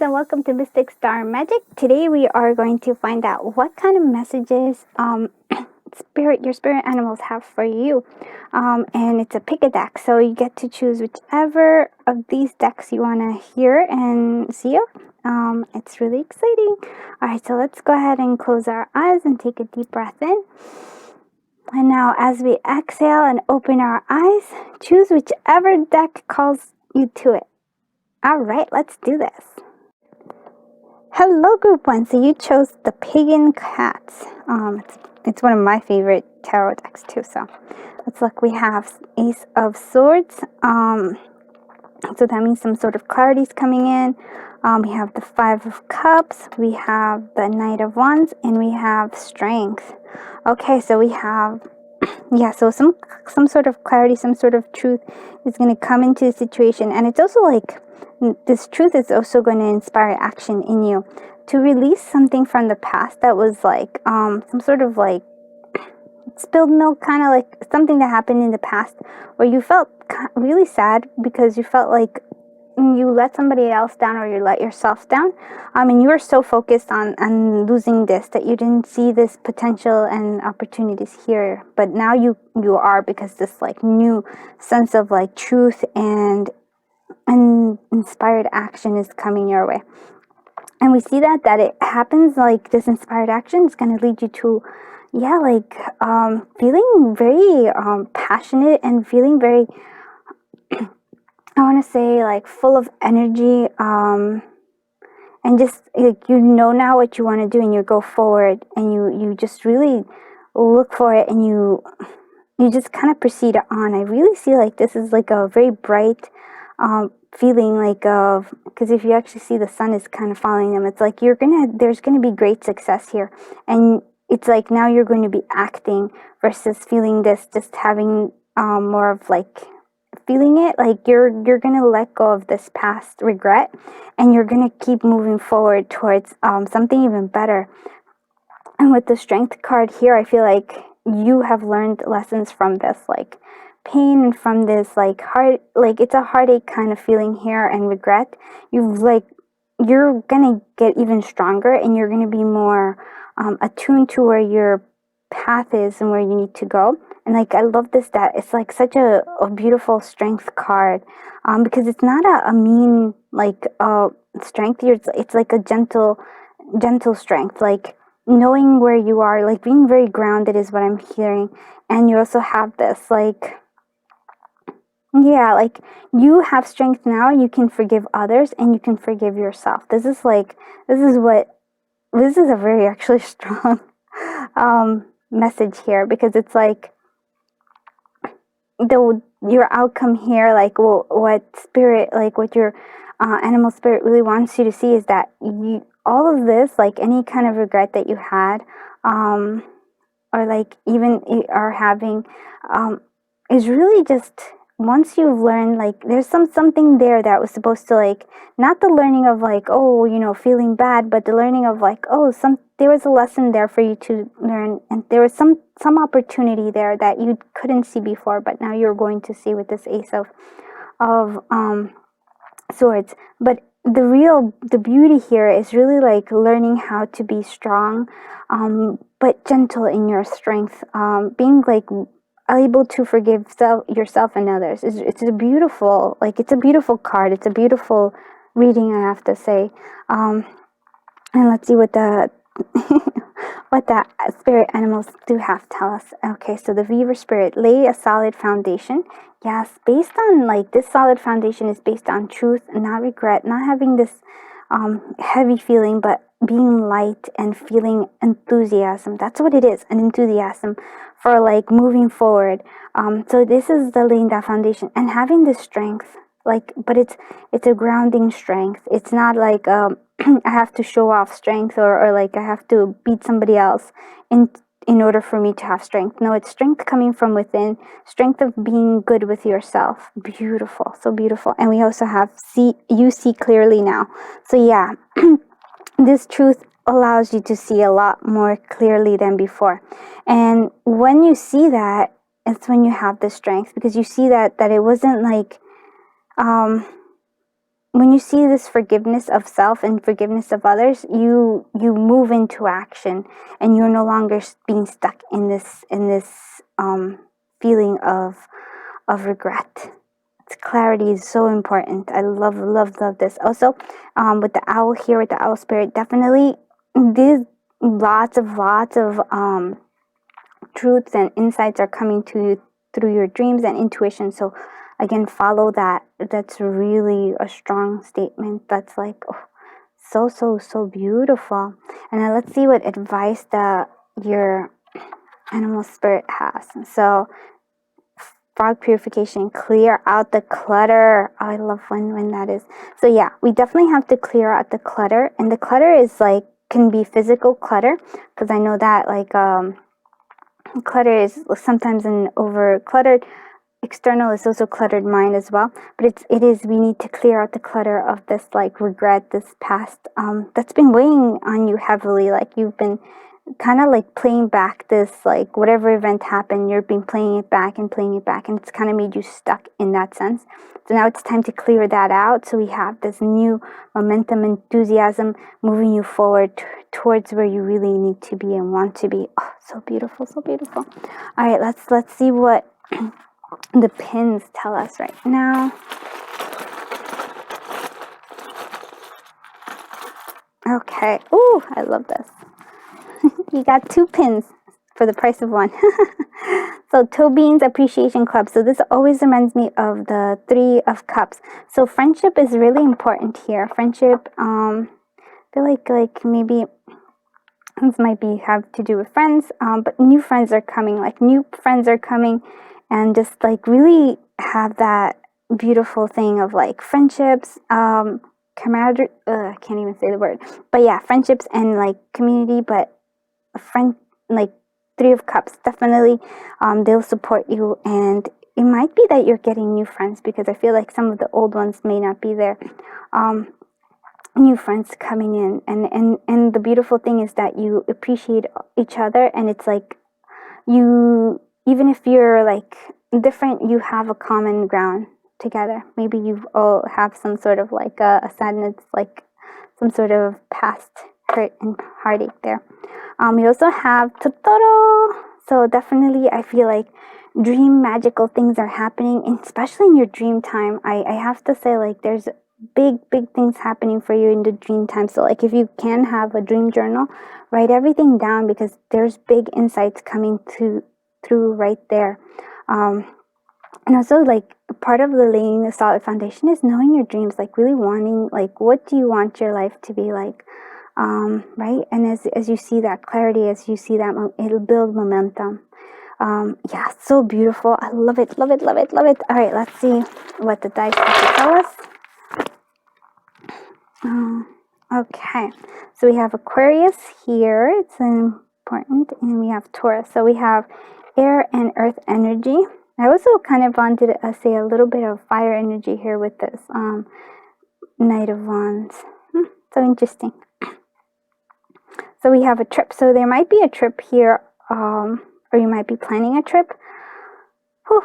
and welcome to Mystic Star Magic. Today we are going to find out what kind of messages your spirit animals have for you. And it's a pick a deck, so you get to choose whichever of these decks you want to hear and see. It's really exciting. Alright, so let's go ahead and close our eyes and take a deep breath in. And now as we exhale and open our eyes, choose whichever deck calls you to it. Alright, let's do this. Hello, Group 1. So you chose the Pagan Cats. It's one of my favorite tarot decks too. So let's look. We have Ace of Swords. So that means some sort of clarity is coming in. We have the Five of Cups. We have the Knight of Wands, and we have Strength. Okay, so we have so some sort of clarity, some sort of truth is going to come into the situation, and it's also like this truth is also going to inspire action in you to release something from the past that was like some sort of like spilled milk, kind of like something that happened in the past where you felt really sad because you felt like you let somebody else down or you let yourself down, and you were so focused on losing this that you didn't see this potential and opportunities here, but now you are, because this like new sense of like truth and inspired action is coming your way. And we see that it happens, like this inspired action is going to lead you to feeling very passionate and feeling very I want to say like full of energy, and just like now what you want to do, and you go forward and you just really look for it, and you just kind of proceed on. I really see like this is like a very bright feeling, like of, because if you actually see the sun is kind of following them, it's like there's gonna be great success here, and it's like now you're going to be acting versus feeling this, just having more of like feeling it, like you're gonna let go of this past regret, and you're gonna keep moving forward towards something even better. And with the Strength card here, I feel like you have learned lessons from this like pain and from this like heart, like it's a heartache kind of feeling here, and regret. You're gonna get even stronger, and you're gonna be more attuned to where your path is and where you need to go. And like I love this, that it's like such a beautiful Strength card, because it's not a mean like strength here. It's like a gentle strength, like knowing where you are, like being very grounded is what I'm hearing. And you also have this like like you have strength now, you can forgive others and you can forgive yourself. This is a very actually strong message here, because it's like your outcome here, like what spirit, like what your animal spirit really wants you to see is that all of this, like any kind of regret that you had, or like even are having, is really just, once you've learned, like there's something there that was supposed to, like, not the learning of like, feeling bad, but the learning of like, there was a lesson there for you to learn, and there was some opportunity there that you couldn't see before, but now you're going to see with this Ace of Swords. But the beauty here is really like learning how to be strong, but gentle in your strength, being like able to forgive yourself and others. It's a beautiful card. It's a beautiful reading, I have to say. And let's see what the what the spirit animals do have to tell us. Okay, so the Weaver spirit, lay a solid foundation. Yes, based on like this solid foundation is based on truth, not regret, not having this heavy feeling, but being light and feeling enthusiasm. That's what it is, an enthusiasm for like moving forward. So this is the laying that foundation and having this strength, like, but it's a grounding strength. It's not like I have to show off strength, or like I have to beat somebody else in order for me to have strength. No, it's strength coming from within, strength of being good with yourself. Beautiful, so beautiful. And we also have you see clearly now. So yeah, this truth allows you to see a lot more clearly than before. And when you see that, it's when you have the strength, because you see that it wasn't like when you see this forgiveness of self and forgiveness of others, you move into action, and you're no longer being stuck in this feeling of regret. Clarity is so important. I love this. Also, with the owl here, with the owl spirit, definitely these lots of truths and insights are coming to you through your dreams and intuition. So again, follow that. That's really a strong statement. That's like, oh, so beautiful. And now let's see what advice that your animal spirit has. So frog purification, clear out the clutter. Oh, I love when that is. So yeah, we definitely have to clear out the clutter, and the clutter is like, can be physical clutter, because I know that like clutter is sometimes an over cluttered external is also cluttered mind as well, but it is we need to clear out the clutter of this like regret, this past that's been weighing on you heavily. Like you've been kind of like playing back this, like whatever event happened, you've been playing it back, and it's kind of made you stuck in that sense. So now it's time to clear that out, so we have this new momentum, enthusiasm moving you forward towards where you really need to be and want to be. Oh, so beautiful, so beautiful. All right, let's see what the pins tell us right now. Okay. Ooh, I love this. You got 2 pins for the price of 1. So Tobin's Appreciation Club. So this always reminds me of the 3 of Cups. So friendship is really important here. Friendship, I feel like maybe this might be have to do with friends, but new friends are coming. Like new friends are coming, and just like really have that beautiful thing of like friendships, camaraderie. I can't even say the word, but yeah, friendships and like community. But a friend, like 3 of Cups, definitely they'll support you, and it might be that you're getting new friends, because I feel like some of the old ones may not be there. New friends coming in, and the beautiful thing is that you appreciate each other, and it's like you, even if you're like different, you have a common ground together. Maybe you all have some sort of like a sadness, like some sort of past hurt and heartache there. We also have Totoro. So definitely I feel like dream magical things are happening, and especially in your dream time. I have to say, like, there's big things happening for you in the dream time. So like if you can have a dream journal, write everything down, because there's big insights coming through right there. And also, like, part of the laying a solid foundation is knowing your dreams, like really wanting, like, what do you want your life to be like, right? And as you see that clarity, as you see that, it'll build momentum. Yeah, so beautiful. I love it. All right, let's see what the dice have to tell us. Okay, so we have Aquarius here. It's important, and we have Taurus. So we have air and earth energy. I also kind of wanted to say a little bit of fire energy here with this Knight of Wands. So interesting. So we have a trip. So there might be a trip here, or you might be planning a trip. Whew.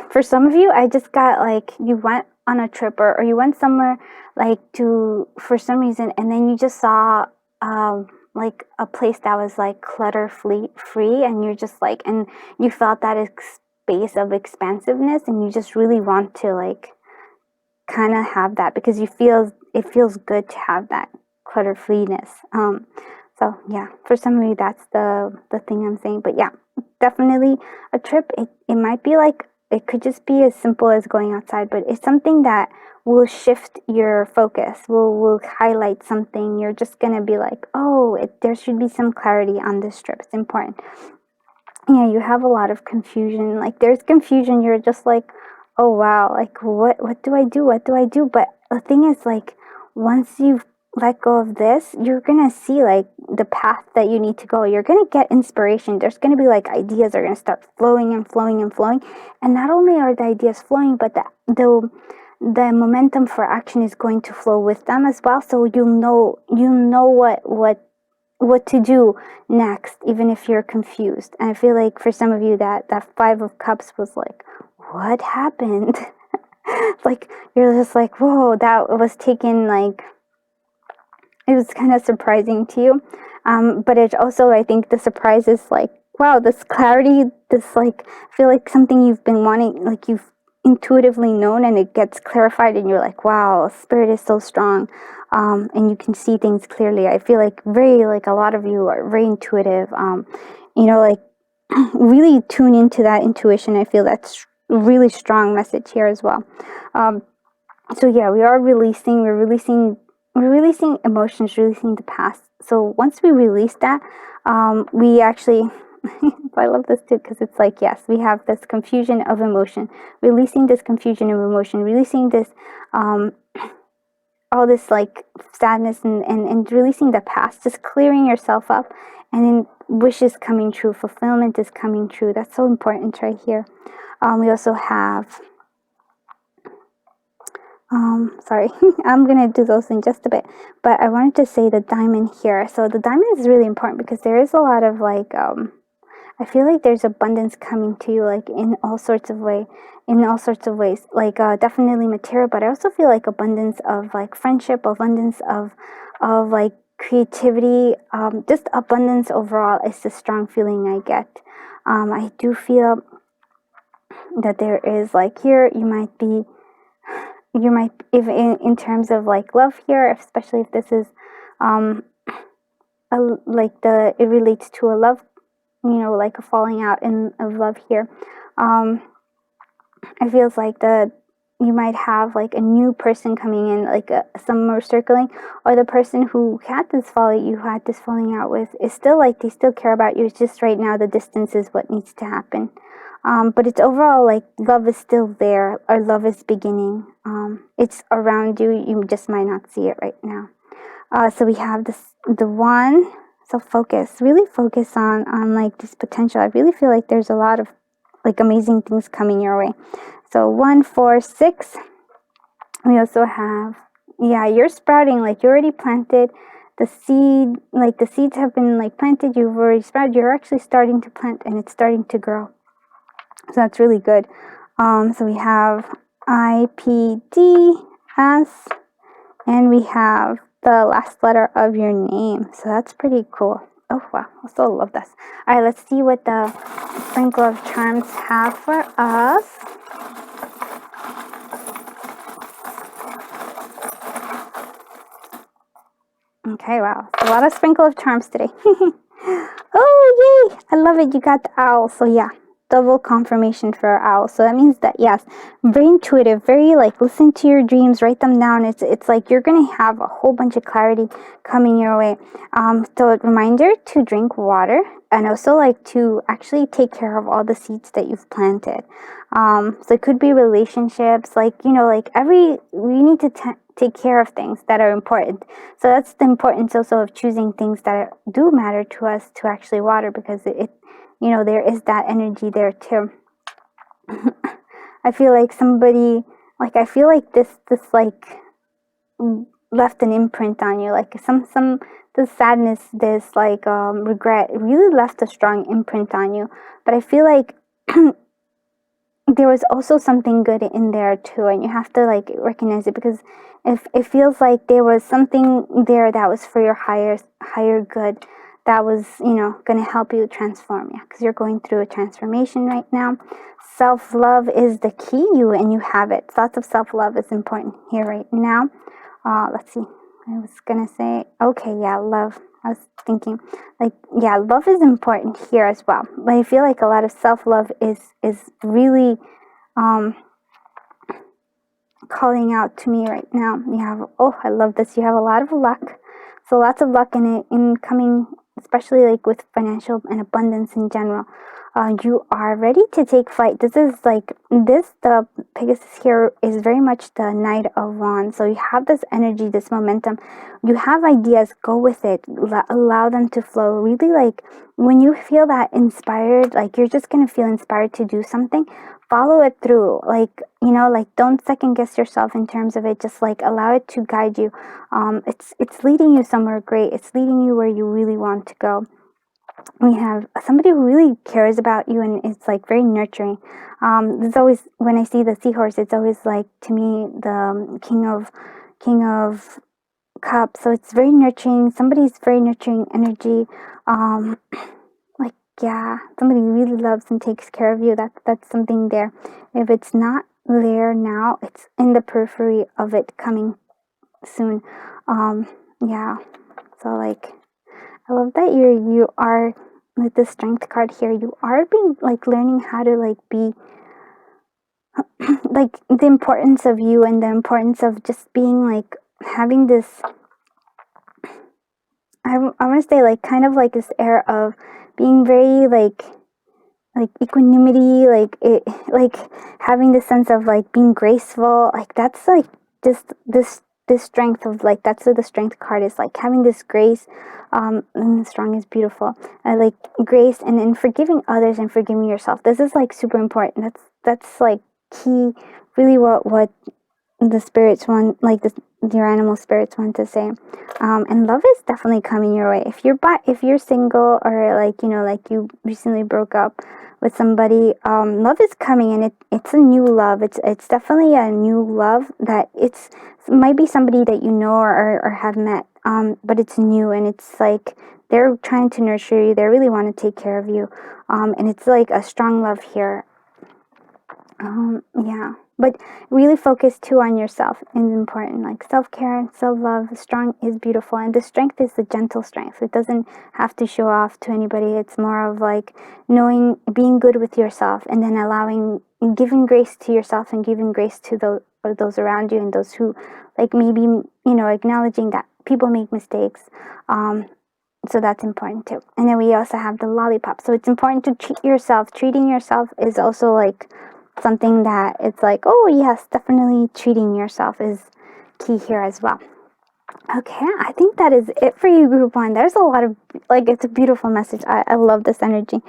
For some of you, I just got like, you went on a trip, or you went somewhere like for some reason, and then you just saw like a place that was like clutter free, and you're just like, and you felt that space of expansiveness, and you just really want to like kind of have that, because it feels good to have that clutter freeness. So yeah, for some of you, that's the thing I'm saying. But yeah, definitely a trip. It might be like, it could just be as simple as going outside, but it's something that will shift your focus, will highlight something. You're just gonna be like, oh, there should be some clarity on this trip. It's important. Yeah, you have a lot of confusion. Like, there's confusion. You're just like, oh wow, like what do I do? But the thing is, like, once you've let go of this, you're gonna see like the path that you need to go. You're gonna get inspiration. There's gonna be like ideas are gonna start flowing. And not only are the ideas flowing, but the momentum for action is going to flow with them as well. So you know what to do next, even if you're confused. And I feel like for some of you, that 5 of Cups was like, what happened? Like, you're just like, whoa, that was taken, like, it was kind of surprising to you. But it also, I think the surprise is like, wow, this clarity, this, like, I feel like something you've been wanting, like, you've intuitively known, and it gets clarified, and you're like, wow, spirit is so strong. And you can see things clearly. I feel like like, a lot of you are very intuitive. Like, really tune into that intuition. I feel that's a really strong message here as well. So yeah, we're releasing emotions, releasing the past. So once we release that, we actually, I love this too, because it's like, yes, we have this confusion of emotion, releasing this confusion of emotion, releasing this, all this, like, sadness, and releasing the past, just clearing yourself up, and then wishes coming true, fulfillment is coming true. That's so important right here. We also have, sorry, I'm gonna do those in just a bit, but I wanted to say the diamond here. So the diamond is really important because there is a lot of, like, I feel like there's abundance coming to you, like, in all sorts of ways, like, definitely material, but I also feel like abundance of, like, friendship, abundance of like, creativity, just abundance overall is the strong feeling I get. I do feel that there is, like, here, if in terms of, like, love here, especially if this is, it relates to a love, like a falling out of love here. I feels like you might have, like, a new person coming in, like, some more circling, or the person who you had this falling out with is still, like, they still care about you. It's just right now the distance is what needs to happen. But it's overall, like, love is still there, or love is beginning. It's around you. You just might not see it right now. So we have the one. So really focus on, like, this potential. I really feel like there's a lot of, like, amazing things coming your way. So 1, 4, 6. We also have, yeah, you're sprouting, like, you already planted the seed, like, the seeds have been, like, planted. You've already sprouted. You're actually starting to plant, and it's starting to grow. So that's really good. So we have IPDS, and we have the last letter of your name. So that's pretty cool. Oh, wow. I still love this. All right, let's see what the sprinkle of charms have for us. Okay, wow. A lot of sprinkle of charms today. Oh, yay. I love it. You got the owl. So yeah, double confirmation for our owl. So that means that, yes, very intuitive, very, like, listen to your dreams, write them down. It's like you're going to have a whole bunch of clarity coming your way. So a reminder to drink water, and also, like, to actually take care of all the seeds that you've planted. So it could be relationships, like, like, we need to take care of things that are important. So that's the importance also of choosing things that do matter to us to actually water, because there is that energy there too. I feel like I feel like this, like, left an imprint on you, like, the sadness, this, like, regret really left a strong imprint on you. But I feel like there was also something good in there too, and you have to, like, recognize it, because if it feels like there was something there that was for your higher good, that was, going to help you transform, because you're going through a transformation right now. Self-love is the key, and you have it. Lots of self-love is important here right now. Let's see. I was gonna say, okay, yeah, love. I was thinking, like, yeah, love is important here as well. But I feel like a lot of self-love is really calling out to me right now. I love this. You have a lot of luck. So lots of luck in coming, especially, like, with financial and abundance in general. You are ready to take flight. The Pegasus here is very much the Knight of Wands. So you have this energy, this momentum. You have ideas, go with it. Allow them to flow. Really, like, when you feel that inspired, like, you're just going to feel inspired to do something, follow it through. Like, don't second guess yourself in terms of it. Just, like, allow it to guide you. It's leading you somewhere great. It's leading you where you really want to go. we have somebody who really cares about you, and it's like very nurturing. It's always, when I see the seahorse, it's always like, to me, the king of cups. So it's very nurturing. Somebody's very nurturing energy. Um, like, yeah, somebody really loves and takes care of you. That's something there. If it's not there now, it's in the periphery of it coming soon. Um, yeah. So like, I love that you are with the strength card here. You are being like learning how to like be like the importance of you, and the importance of just being like having this. I want to say like kind of like this air of being very like equanimity, like it, like having the sense of like being graceful. Like that's like just this strength of like, that's what the strength card is, like having this grace. And strong is beautiful. Like grace, and forgiving others and forgiving yourself. This is like super important. That's like key. Really, what the spirits want, like your animal spirits want to say. And love is definitely coming your way. If you're single, or like, like you recently broke up with somebody, love is coming, and it's a new love. It's definitely a new love, that it might be somebody that you know, or have met, but it's new, and it's like they're trying to nurture you. They really want to take care of you, and it's like a strong love here. Yeah, but really focus too on yourself is important. Like self-care and self-love, strong is beautiful, and the strength is the gentle strength. It doesn't have to show off to anybody. It's more of like knowing, being good with yourself, and then allowing, giving grace to yourself, and giving grace to those around you, and those who, like, maybe, acknowledging that people make mistakes. So that's important too. And then we also have the lollipop. So it's important to treat yourself. Treating yourself is also like something that it's like, oh yes, definitely treating yourself is key here as well. Okay, I think that is it for you, group one. There's a lot of, like, it's a beautiful message. I love this energy.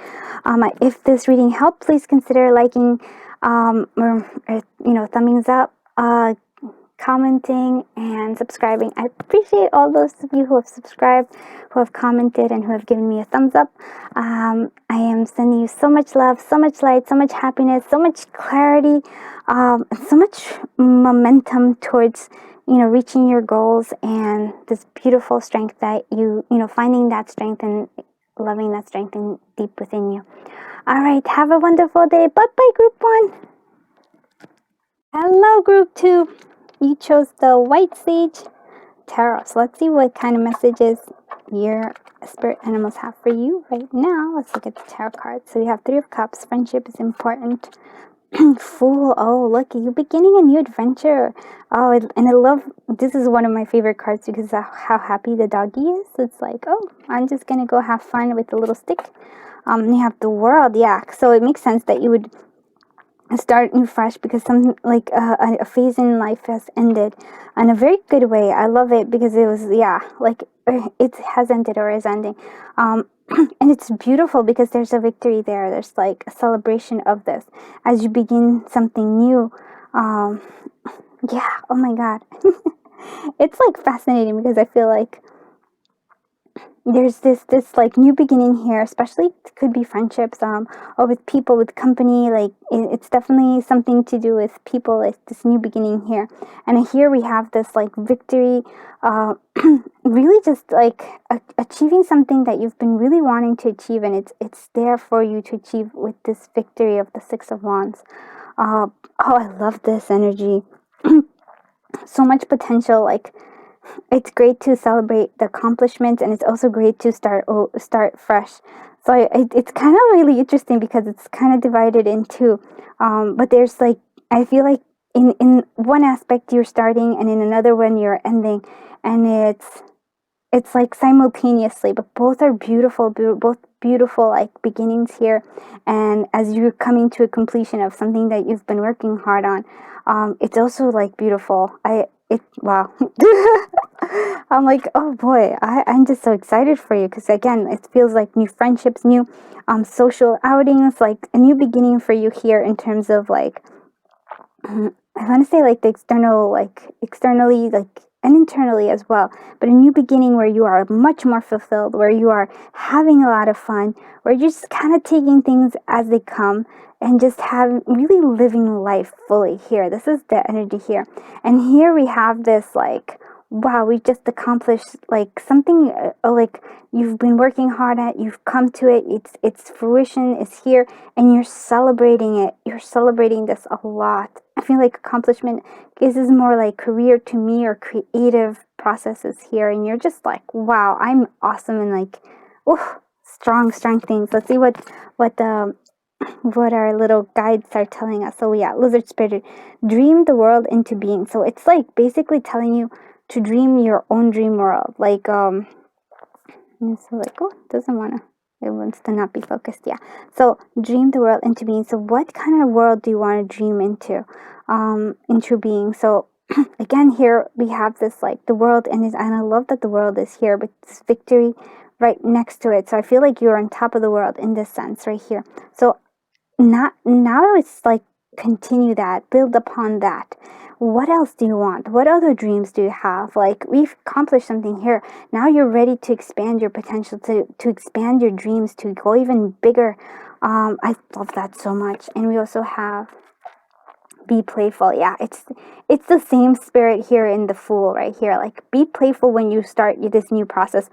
If this reading helped, please consider liking, or thumbs up, commenting, and subscribing. I appreciate all those of you who have subscribed, who have commented, and who have given me a thumbs up. I am sending you so much love, so much light, so much happiness, so much clarity, and so much momentum towards reaching your goals, and this beautiful strength that finding that strength and loving that strength in deep within you. All right, have a wonderful day. Bye bye, group one. Hello, group two. You chose the White Sage Tarot. So let's see what kind of messages your spirit animals have for you right now. Let's look at the tarot cards. So we have Three of Cups. Friendship is important. Fool. Oh, look, you're beginning a new adventure. Oh, and I love, this is one of my favorite cards because of how happy the doggy is. It's like, oh, I'm just gonna go have fun with the little stick. You have the World. Yeah, so it makes sense that you would start new fresh, because some, like, a phase in life has ended in a very good way. I love it because it was, yeah, like it has ended or is ending. And it's beautiful because there's a victory there. There's like a celebration of this as you begin something new. Yeah, oh my god. It's like fascinating because I feel like there's this like new beginning here, especially it could be friendships, or with people, with company. Like it's definitely something to do with people. Like this new beginning here, and here we have this like victory, really just like achieving something that you've been really wanting to achieve, and it's there for you to achieve with this victory of the Six of Wands. Oh, I love this energy. So much potential. Like, it's great to celebrate the accomplishments, and it's also great to start fresh. So it's kind of really interesting because it's kind of divided in two. But there's like, I feel like in one aspect you're starting, and in another one you're ending, and it's like simultaneously, but both are beautiful, both beautiful like beginnings here. And as you're coming to a completion of something that you've been working hard on, it's also like beautiful. Wow. I'm like, oh boy, I'm just so excited for you, because again, it feels like new friendships, new social outings, like a new beginning for you here in terms of like, I want to say like the externally, like and internally as well, but a new beginning where you are much more fulfilled, where you are having a lot of fun, where you're just kind of taking things as they come and just have really living life fully here. This is the energy here. And here we have this like, wow, we just accomplished like something like you've been working hard at, you've come to it, it's fruition is here, and you're celebrating it. You're celebrating this a lot. I feel like accomplishment is more like career to me, or creative processes here, and you're just like, wow, I'm awesome, and like, oh, strong things. Let's see what the what our little guides are telling us. So yeah, lizard spirit, dream the world into being. So it's like basically telling you to dream your own dream world. Like and so like, oh, it wants to not be focused. Yeah. So dream the world into being. So what kind of world do you want to dream into being? So again, here we have this like the world, and I love that the world is here, but it's victory right next to it. So I feel like you're on top of the world in this sense right here. So not now it's like continue that, build upon that. What else do you want? What other dreams do you have? Like, we've accomplished something here. Now you're ready to expand your potential, to expand your dreams, to go even bigger. I love that so much. And we also have be playful. Yeah, it's the same spirit here in the Fool right here. Like, be playful when you start this new process,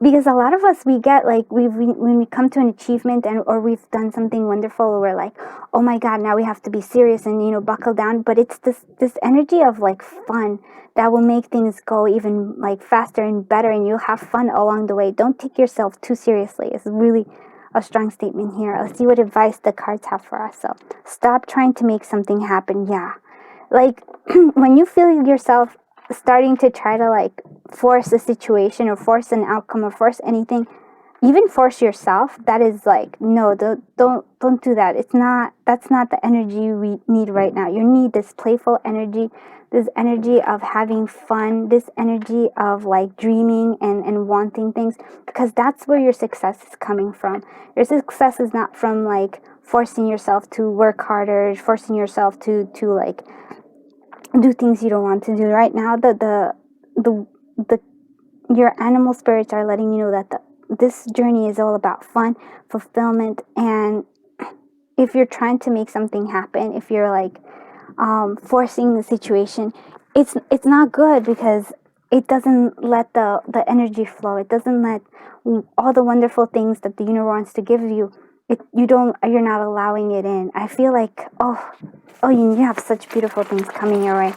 because a lot of us, we get like when we come to an achievement, and or we've done something wonderful, we're like, oh my god, now we have to be serious and buckle down. But it's this energy of like fun that will make things go even like faster and better, and you'll have fun along the way. Don't take yourself too seriously. It's really a strong statement here. Let's see what advice the cards have for us. So stop trying to make something happen. Yeah, like when you feel yourself starting to try to like force a situation, or force an outcome, or force anything, even force yourself, that is like, no, don't do that. That's not the energy we need right now. You need this playful energy, this energy of having fun, this energy of like dreaming and wanting things, because that's where your success is coming from. Your success is not from like forcing yourself to work harder, forcing yourself to like do things you don't want to do right now. The your animal spirits are letting you know that this journey is all about fun, fulfillment, and if you're trying to make something happen, if you're like forcing the situation, it's not good, because it doesn't let the energy flow. It doesn't let all the wonderful things that the universe wants to give you. You're not allowing it in. I feel like you have such beautiful things coming your way.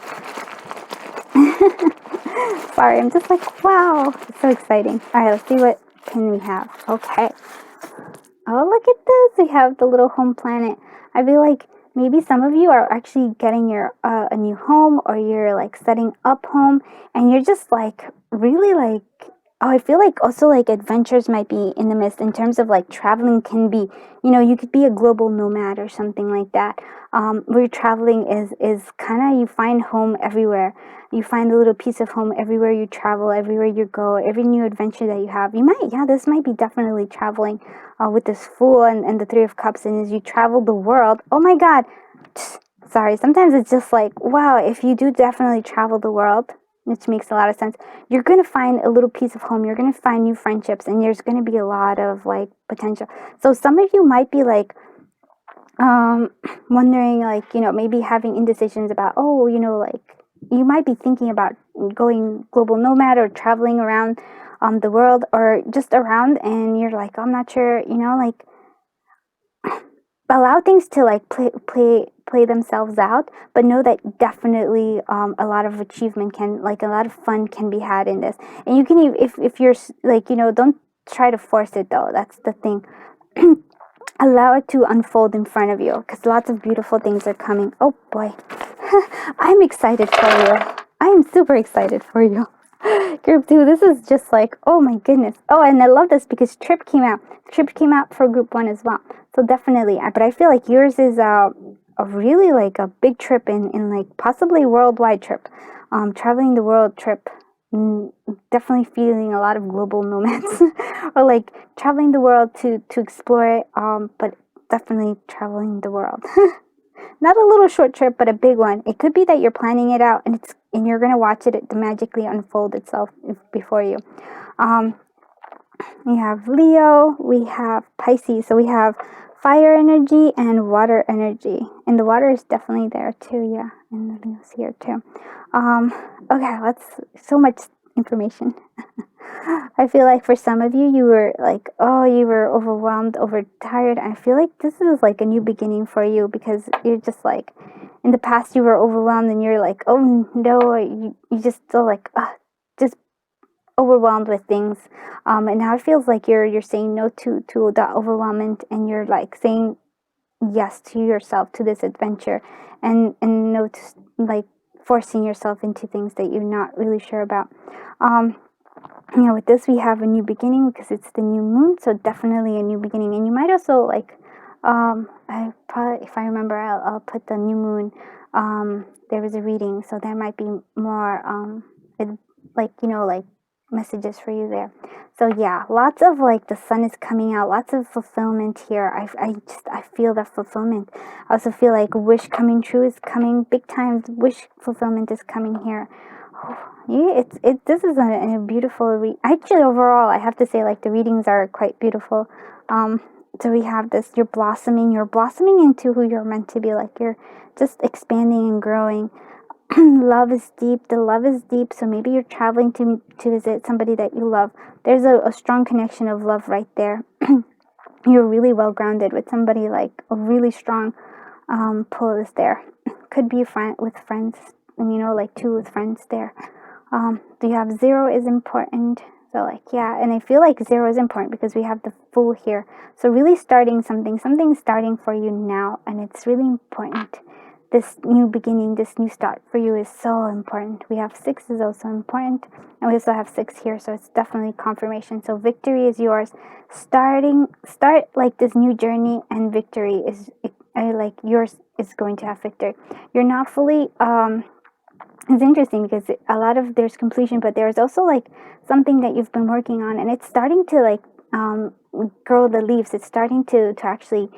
Sorry, I'm just like, wow, it's so exciting. All right, let's see what can we have. Okay. Oh, look at this. We have the little home planet. I feel like maybe some of you are actually getting your a new home, or you're like setting up home, and you're just like really like, I feel like also like adventures might be in the midst, in terms of like traveling can be, you could be a global nomad or something like that. Where traveling is kind of, you find home everywhere. You find a little piece of home everywhere you travel, everywhere you go, every new adventure that you have. This might be definitely traveling with this Fool and the Three of Cups. And as you travel the world, oh my God, sorry, sometimes it's just like, wow, if you do definitely travel the world, which makes a lot of sense, you're going to find a little piece of home. You're going to find new friendships, and there's going to be a lot of like potential. So some of you might be like, wondering, like, maybe having indecisions about, like, you might be thinking about going global nomad, or traveling around the world, or just around, and you're like, I'm not sure, like, allow things to like play themselves out, but know that definitely a lot of achievement can, like, a lot of fun can be had in this. And you can, if you're like, don't try to force it though. That's the thing. Allow it to unfold in front of you, because lots of beautiful things are coming. Oh boy. I'm excited for you. I am super excited for you. Group 2, this is just like, oh my goodness. Oh, and I love this because Trip came out. Trip came out for Group 1 as well. So definitely, but I feel like yours is a really like a big trip, in like possibly worldwide trip. Traveling the world trip. Definitely feeling a lot of global nomads, or like traveling the world to explore it, but definitely traveling the world. not a little short trip, but a big one. It could be that you're planning it out, and you're gonna watch it magically unfold itself before you. We have Leo, we have Pisces, so we have fire energy and water energy, and the water is definitely there too. Yeah, and the Leo's here too. Okay, so much information. I feel like for some of you, you were like, oh, you were overwhelmed, overtired. I feel like this is like a new beginning for you, because you're just like, in the past you were overwhelmed and you're like, oh no, you just feel like, just overwhelmed with things. And now it feels like you're saying no to that overwhelmment, and you're like saying yes to yourself, to this adventure, and no to like forcing yourself into things that you're not really sure about. With this we have a new beginning, because it's the new moon, so definitely a new beginning. And you might also like, I probably, if I remember, I'll put the new moon. There was a reading, so there might be more like messages for you there. So yeah, lots of like, the sun is coming out, lots of fulfillment here. I feel that fulfillment. I also feel like wish coming true is coming big time. Wish fulfillment is coming here. Yeah, this is a beautiful actually, overall, I have to say, like, the readings are quite beautiful. So we have this, you're blossoming into who you're meant to be. Like, you're just expanding and growing. Love is deep. The love is deep. So maybe you're traveling to visit somebody that you love. There's a strong connection of love right there. You're really well grounded with somebody, like a really strong pull is there. Could be with friends, and like two with friends there. Do you have 0 is important. So like, yeah, and I feel like 0 is important because we have the Fool here. So really starting something's starting for you now, and it's really important. This new beginning, this new start for you is so important. We have 6 is also important, and we also have 6 here, so it's definitely confirmation. So victory is yours. Start like this new journey, and victory is like yours is going to have victory. You're not fully it's interesting because there's completion, but there's also like something that you've been working on, and it's starting to like grow the leaves. It's starting to actually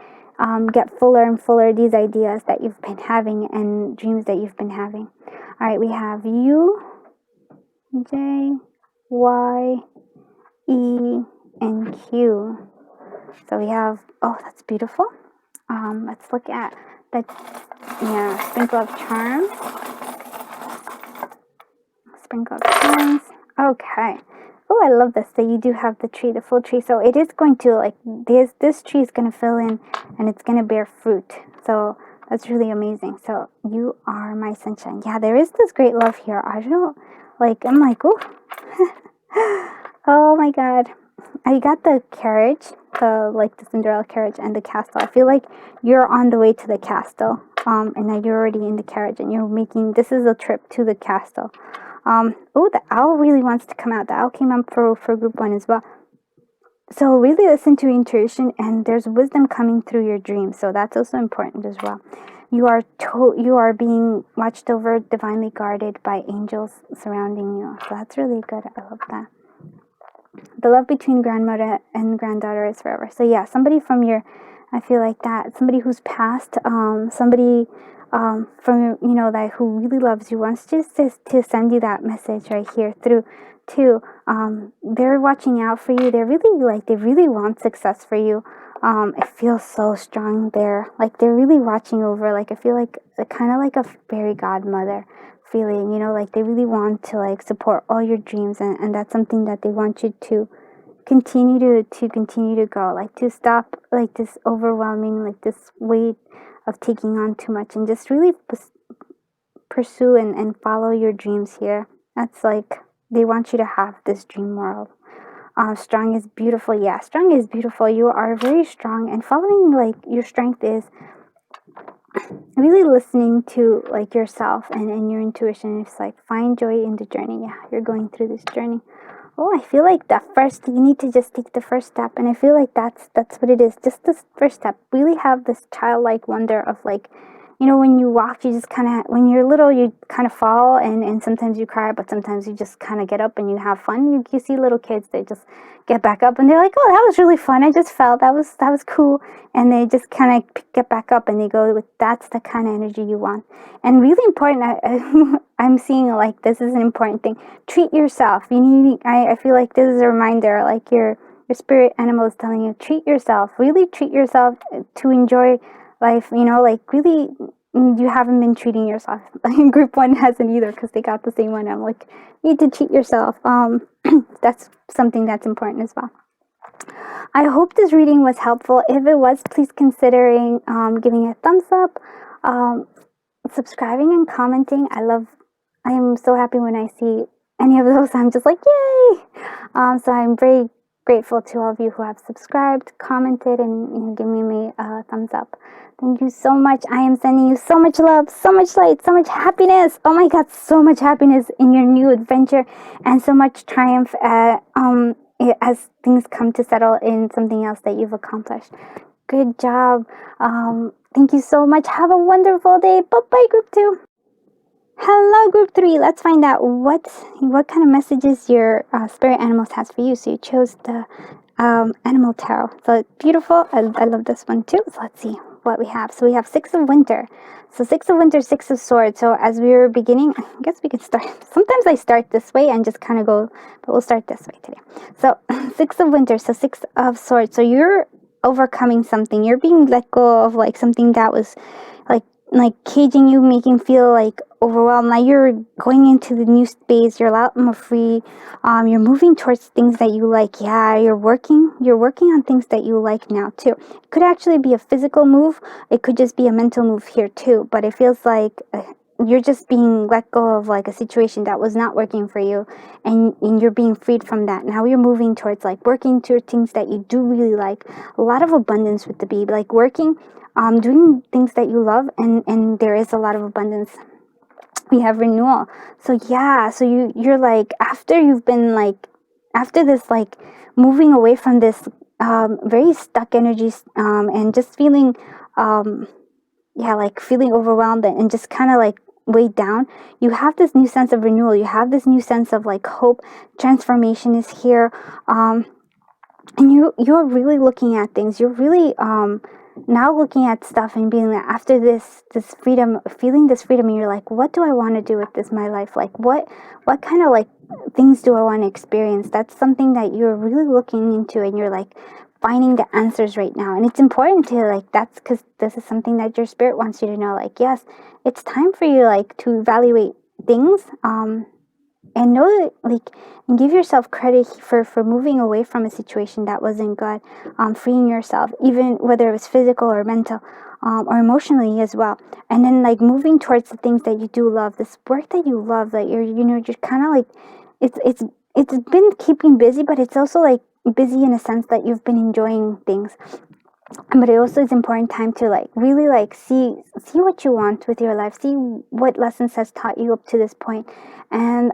get fuller and fuller, these ideas that you've been having and dreams that you've been having. All right, we have U, J, Y, E, and Q. So we have, oh, that's beautiful. Let's look at the, sprinkle of charms. Sprinkle of charms. Okay. Oh, I love this, that you do have the tree, the full tree. So it is going to, like, this tree is going to fill in, and it's going to bear fruit. So that's really amazing. So you are my sunshine. Yeah, there is this great love here. I'm like, oh. Oh my God. I got the carriage, the Cinderella carriage and the castle. I feel like you're on the way to the castle. And now you're already in the carriage, and this is a trip to the castle. The owl really wants to come out. The owl came up for group 1 as well. So really listen to intuition, and there's wisdom coming through your dreams. So that's also important as well. You are being watched over, divinely guarded by angels surrounding you. So that's really good. I love that. The love between grandmother and granddaughter is forever. So yeah, somebody from I feel like that, somebody who's passed, somebody from that who really loves you, wants just to send you that message right here through too. They're watching out for you. They really want success for you. It feels so strong there. Like, they're really watching over. Like, I feel like kind of like a fairy godmother feeling, like they really want to like support all your dreams, and that's something that they want you to continue to go, like to stop like this overwhelming, like this weight of taking on too much, and just really pursue and follow your dreams here. That's like, they want you to have this dream world. Strong is beautiful. Yeah, strong is beautiful. You are very strong, and following like your strength is really listening to like yourself and your intuition. It's like, find joy in the journey. Yeah, you're going through this journey. Oh, I feel like you need to just take the first step, and I feel like that's what it is. Just this first step. Really have this childlike wonder of like, when you walk, you just kind of, when you're little, you kind of fall, and sometimes you cry, but sometimes you just kind of get up and you have fun. You see little kids, they just get back up and they're like, oh, that was really fun. I just fell. That was cool. And they just kind of get back up and they go with, that's the kind of energy you want. And really important, I'm seeing like this is an important thing. Treat yourself. I feel like this is a reminder, like your spirit animal is telling you, treat yourself. Really treat yourself to enjoy life. Like really, you haven't been treating yourself. Group 1 hasn't either because they got the same one. I'm like, you need to treat yourself. That's something that's important as well. I hope this reading was helpful. If it was, please considering giving a thumbs up, subscribing and commenting. I am so happy when I see any of those. I'm just like, yay! So I'm very grateful to all of you who have subscribed, commented, and giving me a thumbs up. Thank you so much. I am sending you so much love, so much light, so much happiness. Oh my God, so much happiness in your new adventure, and so much triumph as things come to settle in something else that you've accomplished. Good job. Thank you so much. Have a wonderful day. Bye-bye, Group 2. Hello, Group 3. Let's find out what kind of messages your spirit animals has for you. So you chose the animal tarot. So it's beautiful. I love this one too. So let's see what we have. So we have 6 of Winter. So 6 of Winter, 6 of Swords. So as we were beginning, I guess we could start. Sometimes I start this way and just kind of go, but we'll start this way today. So 6 of Winter. So 6 of Swords. So you're overcoming something. You're being let go of like something that was like caging you, making you feel like overwhelmed. Now you're going into the new space. You're a lot more free. You're moving towards things that you like. Yeah, you're working on things that you like now too. It could actually be a physical move. It could just be a mental move here too. But it feels like you're just being let go of like a situation that was not working for you, and you're being freed from that. Now you're moving towards like working towards things that you do really like. A lot of abundance with the bee, like working, doing things that you love, and there is a lot of abundance. We have renewal. So yeah, so you're like, after you've been like, after this like moving away from this very stuck energies, and just feeling like feeling overwhelmed and just kind of like weighed down, you have this new sense of renewal. You have this new sense of like hope. Transformation is here. And you're really looking at things. You're really now looking at stuff and being like, after this freedom, feeling this freedom, and you're like, what do I want to do with this my life? Like what kind of like things do I want to experience? That's something that you're really looking into, and you're like finding the answers right now. And it's important to like, that's because this is something that your spirit wants you to know, like, yes, it's time for you like to evaluate things, and know that, like, and give yourself credit for moving away from a situation that wasn't good, freeing yourself, even whether it was physical or mental, or emotionally as well. And then like moving towards the things that you do love, this work that you love, that you're kind of like, it's been keeping busy, but it's also like busy in a sense that you've been enjoying things. But it also is important time to like really like see what you want with your life, see what lessons has taught you up to this point. And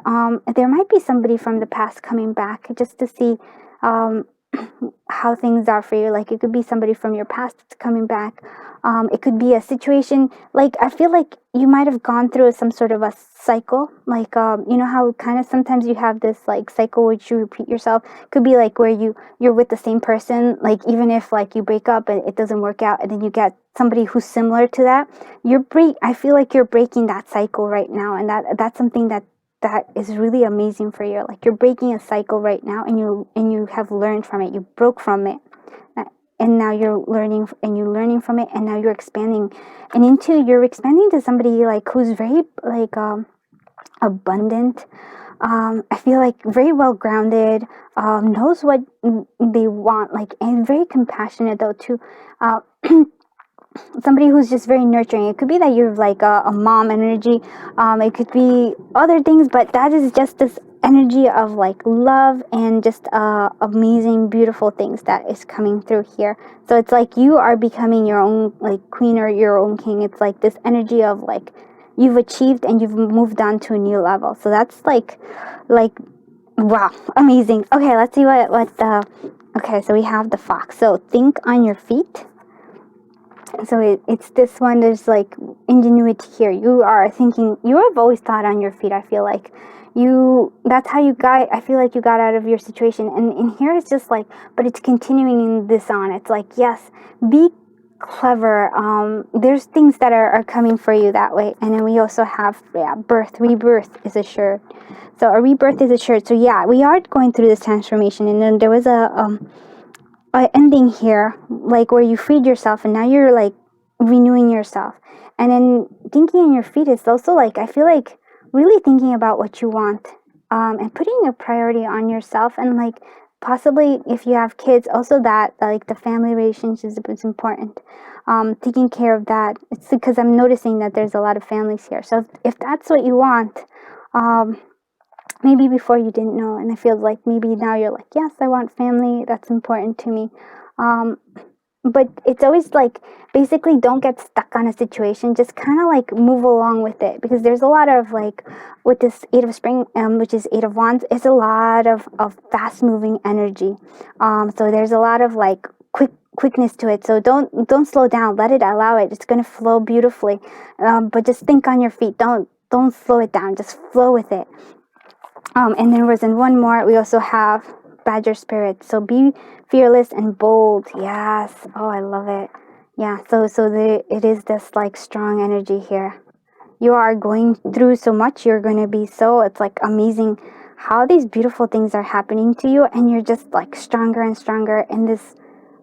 there might be somebody from the past coming back just to see how things are for you. Like it could be somebody from your past that's coming back. It could be a situation, like I feel like you might have gone through some sort of a cycle, like you know how kind of sometimes you have this like cycle which you repeat yourself. Could be like where you're with the same person, like even if like you break up and it doesn't work out, and then you get somebody who's similar to that. I feel like you're breaking that cycle right now, and that's something that is really amazing for you. Like you're breaking a cycle right now, and you have learned from it. You broke from it, and now you're learning from it, and now you're expanding to somebody like who's very like abundant. I feel like very well grounded, knows what they want, like, and very compassionate though too. Somebody who's just very nurturing. It could be that you're like a mom energy. It could be other things, but that is just this energy of like love and just amazing, beautiful things that is coming through here. So it's like you are becoming your own like queen or your own king. It's like this energy of like you've achieved and you've moved on to a new level. So that's like wow, amazing. Okay, let's see what the okay. So we have the fox. So think on your feet. So it's this one. There's like ingenuity here. You are thinking, you have always thought on your feet. I feel like that's how you got, I feel like you got out of your situation. And in here it's just like, but it's continuing in this on. It's like, yes, be clever. There's things that are coming for you that way. And then we also have, rebirth is assured. So a rebirth is assured. So yeah, we are going through this transformation. And then there was a ending here, like where you freed yourself and now you're like renewing yourself. And then thinking on your feet is also like, I feel like really thinking about what you want, and putting a priority on yourself. And like possibly if you have kids, also that like the family relationships is important. Taking care of that. It's because I'm noticing that there's a lot of families here. So if that's what you want, um, maybe before you didn't know, and it feels like maybe now you're like, yes, I want family, that's important to me. um, but it's always like, basically don't get stuck on a situation, just kind of like move along with it, because there's a lot of like, with this Eight of Spring, which is Eight of Wands, it's a lot of fast moving energy. So there's a lot of like quickness to it, so don't slow down, let it, allow it, it's going to flow beautifully. But just think on your feet, don't slow it down, just flow with it. And there was in one more, we also have Badger Spirit. So be fearless and bold. Yes. Oh, I love it. Yeah. It is this like strong energy here. You are going through so much. You're going to be so, it's like amazing how these beautiful things are happening to you. And you're just like stronger and stronger in this.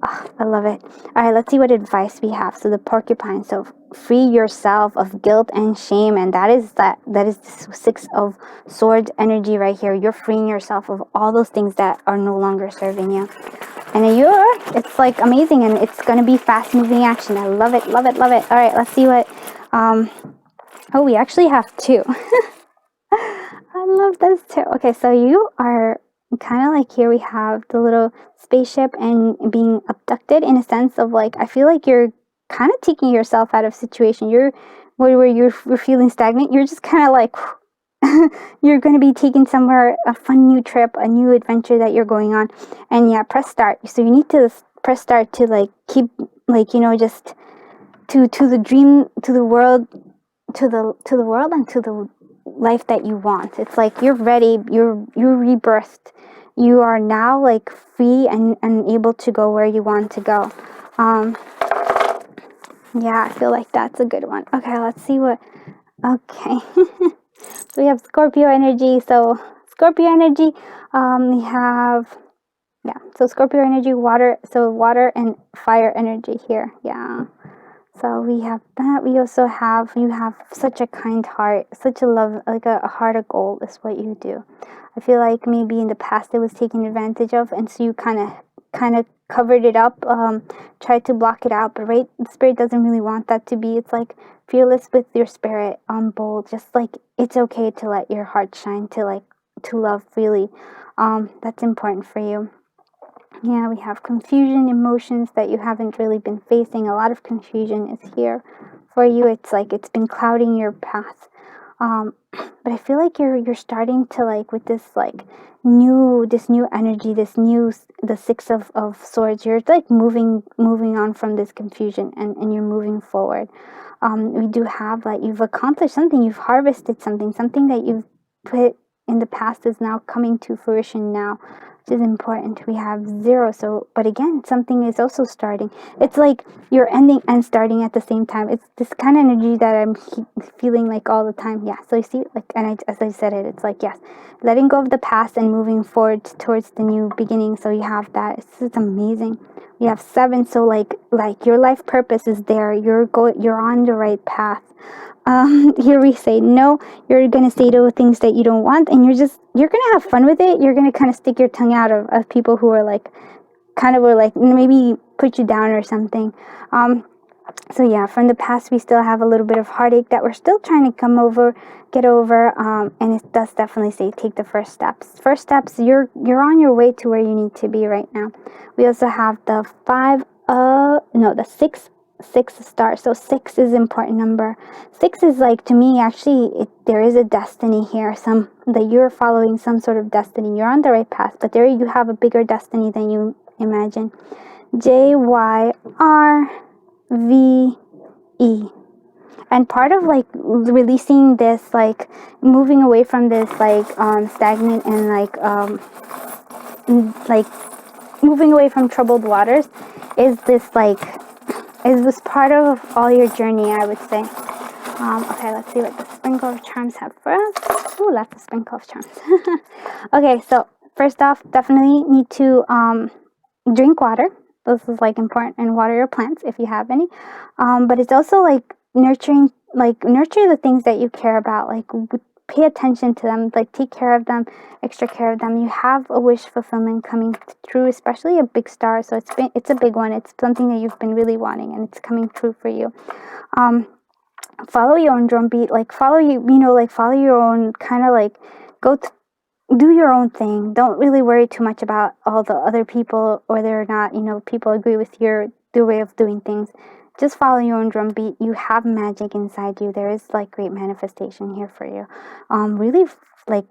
Oh, I love it. All right, let's see what advice we have. So the porcupine. So free yourself of guilt and shame, and that is the Six of Swords energy right here. You're freeing yourself of all those things that are no longer serving you. And it's like amazing, and it's gonna be fast moving action. I love it, love it, love it. All right, let's see what. Oh, we actually have two. I love this too. Okay, so you are kind of like, here we have the little spaceship and being abducted, in a sense of like, I feel like you're kind of taking yourself out of situation. You're where you're feeling stagnant. You're just kind of like you're going to be taken somewhere, a fun new trip, a new adventure that you're going on. And yeah, press start. So you need to press start to like keep, like, just to the dream, to the world, to the world, and to the life that you want. It's like you're ready, you're rebirthed, you are now like free and able to go where you want to go. Yeah, I feel like that's a good one. Okay, let's see what. Okay. So we have Scorpio energy. So Scorpio energy, we have, yeah, so Scorpio energy, water, so water and fire energy here. Yeah. So we have that. We also have, you have such a kind heart, such a love, like a heart of gold is what you do. I feel like maybe in the past it was taken advantage of, and so you kind of covered it up, tried to block it out. But right, the spirit doesn't really want that to be. It's like fearless with your spirit, bold. Just like it's okay to let your heart shine, to love freely. That's important for you. Yeah, we have confusion, emotions that you haven't really been facing. A lot of confusion is here for you. It's like it's been clouding your path. But I feel like you're starting to, like, with this like new energy, the Six of Swords. You're like moving on from this confusion, and you're moving forward. We do have, like, you've accomplished something, you've harvested something that you've put in the past is now coming to fruition now, which is important. We have zero. So, but again, something is also starting. It's like you're ending and starting at the same time. It's this kind of energy that I'm feeling like all the time. Yeah. So you see, like, as I said it, it's like, yes, letting go of the past and moving forward towards the new beginning. So you have that. It's amazing. We have 7. So like your life purpose is there. You're on the right path. Here we say no. You're gonna say to things that you don't want, and you're gonna have fun with it. You're gonna kind of stick your tongue out of people who are like, kind of, were like, maybe put you down or something. So yeah, from the past we still have a little bit of heartache that we're still trying to get over. And it does definitely say take the first steps. First steps. You're on your way to where you need to be right now. We also have the the six star. So 6 is an important number. 6 is, like, to me, actually, there is a destiny here, that you're following some sort of destiny. You're on the right path, but there you have a bigger destiny than you imagine. JYR V-E. And part of like releasing this, like moving away from this like stagnant and like moving away from troubled waters is this part of all your journey, I would say. Okay, let's see what the sprinkle of charms have for us. Ooh, lots of sprinkle of charms. Okay, so first off, definitely need to drink water. This is like important, and water your plants if you have any. But it's also like nurture the things that you care about. Like pay attention to them. Like take care of them, extra care of them. You have a wish fulfillment coming true, especially a big star. So it's a big one. It's something that you've been really wanting, and it's coming true for you. Follow your own drumbeat. Like follow your own kind of like do your own thing. Don't really worry too much about all the other people, whether or not, people agree with your way of doing things. Just follow your own drumbeat. You have magic inside you. There is like great manifestation here for you. Really like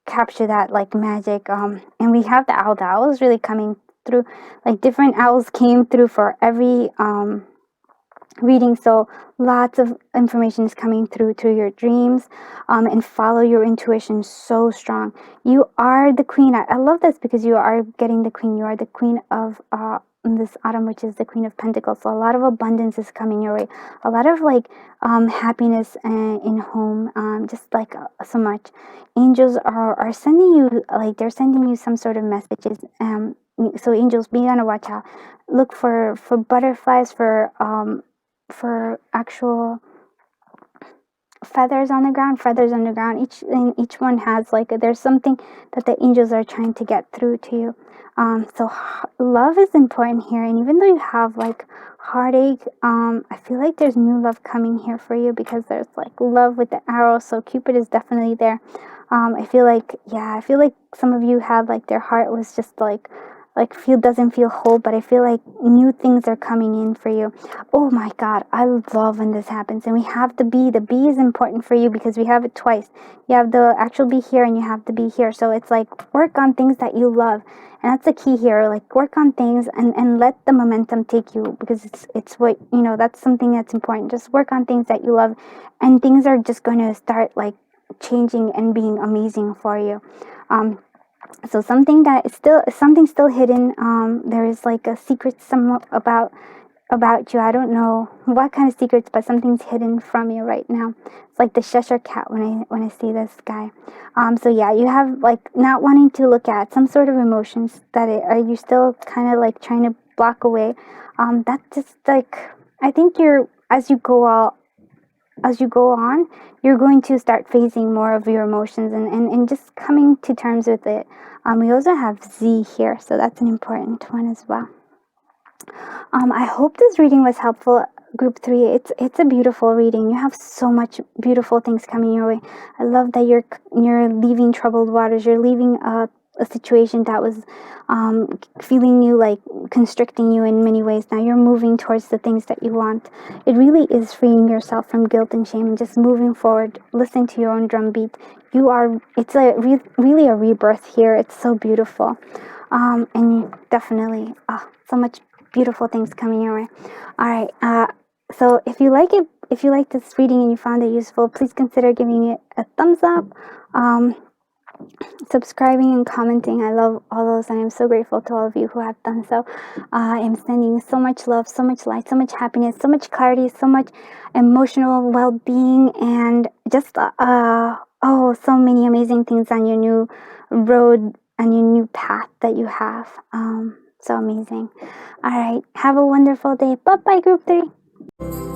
capture that like magic. And we have the owl. The owl is really coming through. Like different owls came through for every reading, so lots of information is coming through your dreams, and follow your intuition so strong. You are the queen. I love this because you are getting the queen. You are the queen of this autumn, which is the Queen of Pentacles. So a lot of abundance is coming your way, a lot of like happiness in home, just like so much. Angels are sending you, like they're sending you some sort of messages. So angels, be on a watch out. Look for butterflies, for actual feathers on the ground. Each one has like, there's something that the angels are trying to get through to you. So love is important here, and even though you have like heartache, I feel like there's new love coming here for you, because there's like love with the arrow. So Cupid is definitely there. I feel like some of you had like their heart was just like doesn't feel whole, but I feel like new things are coming in for you. Oh my God, I love when this happens. And we have the bee. The bee is important for you because we have it twice. You have the actual bee here, and you have the bee here. So it's like, work on things that you love. And that's the key here. Like work on things and let the momentum take you, because it's what, that's something that's important. Just work on things that you love, and things are just going to start like changing and being amazing for you. So something still hidden. There is like a secret about you. I don't know what kind of secrets, but something's hidden from you right now. It's like the Cheshire cat when I see this guy. So yeah, you have like not wanting to look at some sort of emotions that are you still kind of like trying to block away. That's just like, I think as you go on, you're going to start facing more of your emotions and just coming to terms with it. We also have Z here, so that's an important one as well. I hope this reading was helpful, Group 3. It's a beautiful reading. You have so much beautiful things coming your way. I love that you're leaving troubled waters. You're leaving a situation that was feeling you, like constricting you in many ways. Now you're moving towards the things that you want. It really is freeing yourself from guilt and shame and just moving forward. Listen to your own drumbeat. It's really a rebirth here. It's so beautiful. And definitely so much beautiful things coming your way. All right. So if you like this reading and you found it useful, please consider giving it a thumbs up, subscribing and commenting. I love all those, and I'm so grateful to all of you who have done so. I am sending so much love, so much light, so much happiness, so much clarity, so much emotional well-being, and just so many amazing things on your new road and your new path that you have. So amazing. All right, have a wonderful day. Bye bye, Group 3.